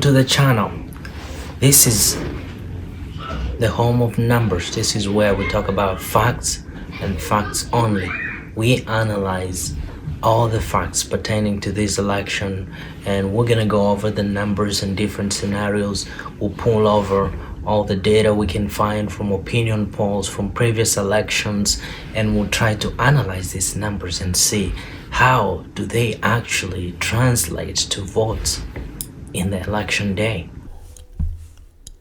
to the channel. This is the home of numbers. This is where we talk about facts and facts only. We analyze all the facts pertaining to this election, and we're gonna go over the numbers and different scenarios. We'll pull over all the data we can find from opinion polls from previous elections, and we'll try to analyze these numbers and see how do they actually translate to votes in the election day.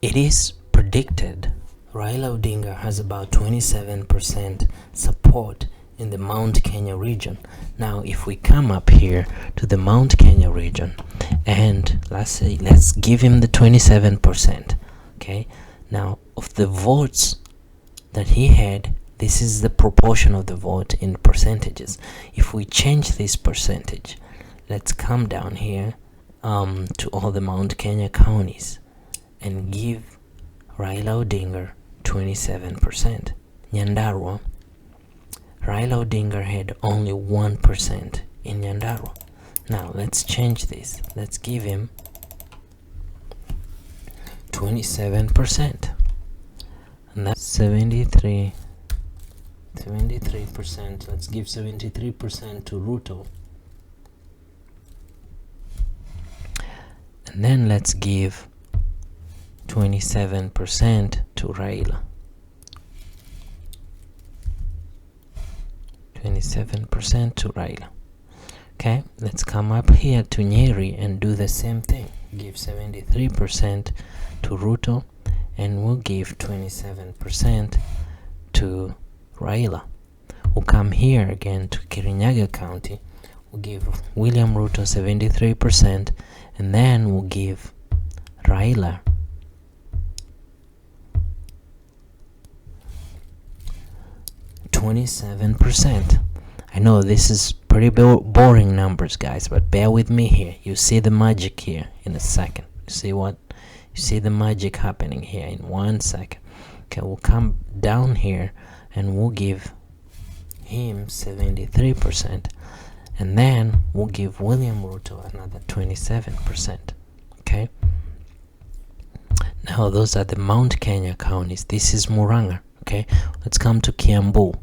It is predicted Raila Odinga has about 27% support in the Mount Kenya region. Now if we come up here to the Mount Kenya region and let's give him the 27%. Okay, now of the votes that he had, this is the proportion of the vote in percentages. If we change this percentage, let's come down here to all the Mount Kenya counties and give Raila Odinga 27%. Nyandarua, Raila Odinga had only 1% in Nyandarua. Now let's change this. Let's give him 27%. And that's 73%. Let's give 73% to Ruto. And then let's give 27% to Raila. 27% to Raila. Okay, let's come up here to Nyeri and do the same thing. Give 73% to Ruto, and we'll give 27% to Raila. We'll come here again to Kirinyaga County. We'll give William Ruto 73%, and then we'll give Raila 27%. I know this is pretty boring numbers, guys, but bear with me here. You see the magic here in a second. You see the magic happening here in 1 second. Okay, we'll come down here and we'll give him 73%, and then we'll give William Ruto another 27%. Okay, now those are the Mount Kenya counties. This is Murang'a. Okay, let's come to Kiambu.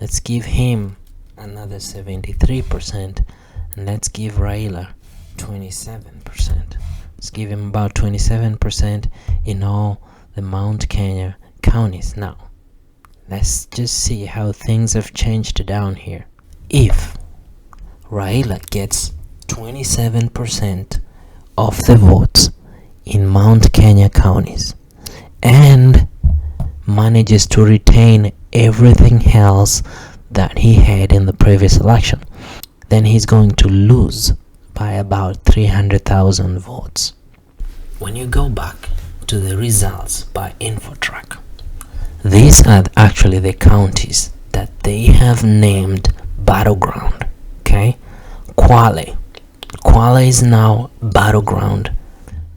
Let's give him another 73%, and let's give Raila 27%. Let's give him about 27% in all the Mount Kenya counties. Now let's just see how things have changed down here. If Raila gets 27% of the votes in Mount Kenya counties and manages to retain everything else that he had in the previous election, then he's going to lose by about 300,000 votes. When you go back to the results by Infotrack, these are actually the counties that they have named battleground. Okay, Kwale is now battleground.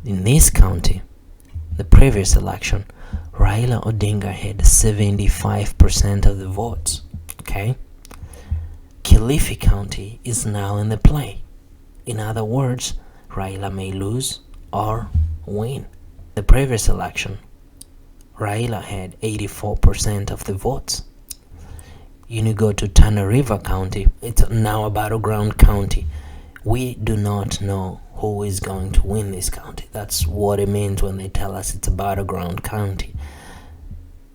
In this county, the previous election, Raila Odinga had 75% of the votes. Okay, Kilifi County is now in the play. In other words, Raila may lose or win. The previous election, Raila had 84% of the votes. You go to Tana River County, it's now a battleground county. We do not know who is going to win this county. That's what it means when they tell us it's a battleground county.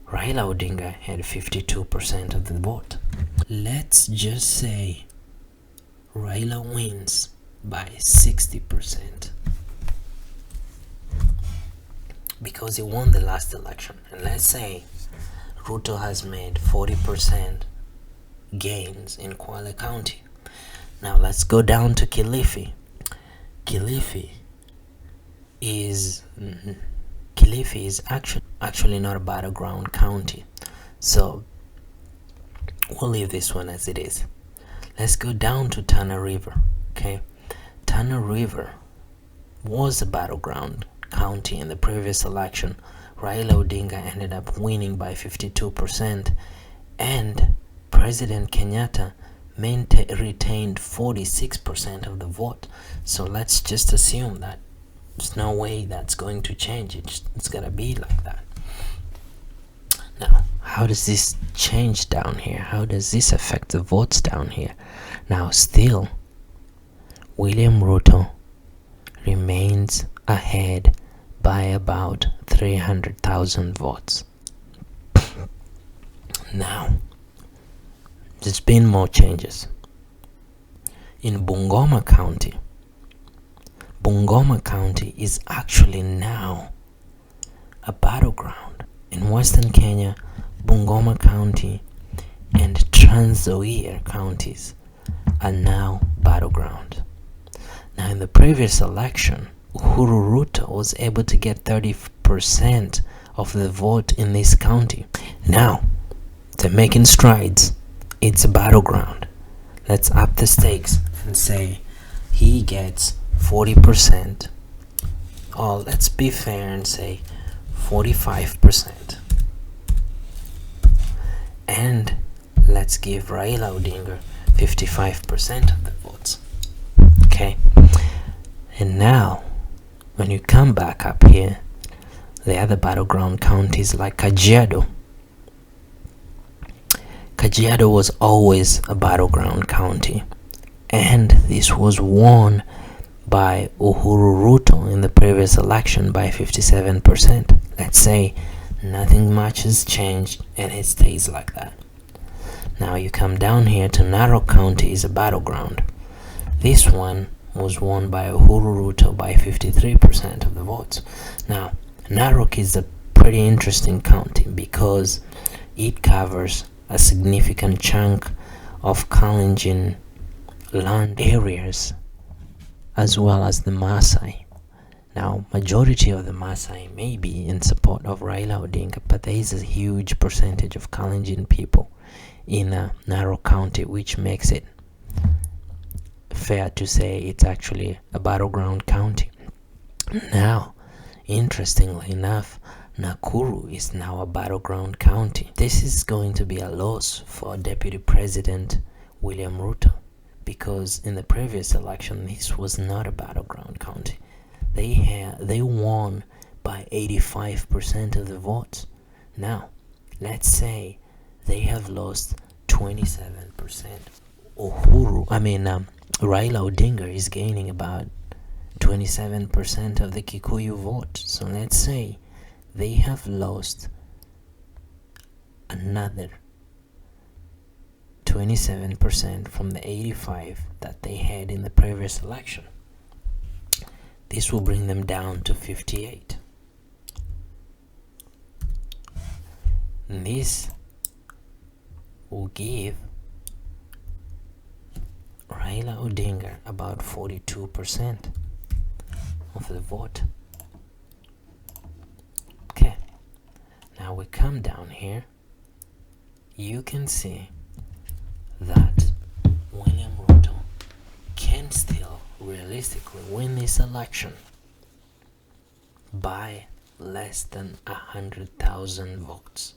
Raila Odinga had 52% of the vote. Let's just say Raila wins by 60% because he won the last election. And let's say Ruto has made 40% gains in Kwale County. Now let's go down to Kilifi. Kilifi is actually not a battleground county, so we'll leave this one as it is. Let's go down to Tana River. Okay, Tana River was a battleground county in the previous election. Raila Odinga ended up winning by 52%, and President Kenyatta retained 46% of the vote. So let's just assume that There's no way that's going to change. It's gonna be like that. Now, how does this change down here? How does this affect the votes down here? Now, still, William Ruto remains ahead by about 300,000 votes. Now, there's been more changes. In Bungoma County is actually now a battleground. In Western Kenya, Bungoma County and Trans Nzoia counties are now battleground. Now, in the previous election, Uhuru Ruto was able to get 30% of the vote in this county. Now, they're making strides. It's a battleground. Let's up the stakes and say he gets 40%. Or let's be fair and say 45%. And let's give Raila Odinga 55% of the votes. Okay? And now, when you come back up here, the other battleground counties like Kajiado was always a battleground county, and this was won by Uhuru Ruto in the previous election by 57%. Let's say nothing much has changed and it stays like that. Now you come down here to Narok County is a battleground. This one was won by Uhuru Ruto by 53% of the votes. Now, Narok is a pretty interesting county because it covers a significant chunk of Kalenjin land areas as well as the Maasai. Now, majority of the Maasai may be in support of Raila Odinga, but there is a huge percentage of Kalenjin people in Narok County, which makes it fair to say it's actually a battleground county. Now, interestingly enough, Nakuru is now a battleground county. This is going to be a loss for Deputy President William Ruto, because in the previous election this was not a battleground county. They won by 85% of the votes. Now, let's say they have lost 27%. Raila Odinga is gaining about 27% of the Kikuyu vote. So let's say they have lost another 27% from the 85 that they had in the previous election. This will bring them down to 58. And this will give Raila Odinga about 42% of the vote. Okay, now we come down here. You can see that William Ruto can still realistically win this election by less than 100,000 votes.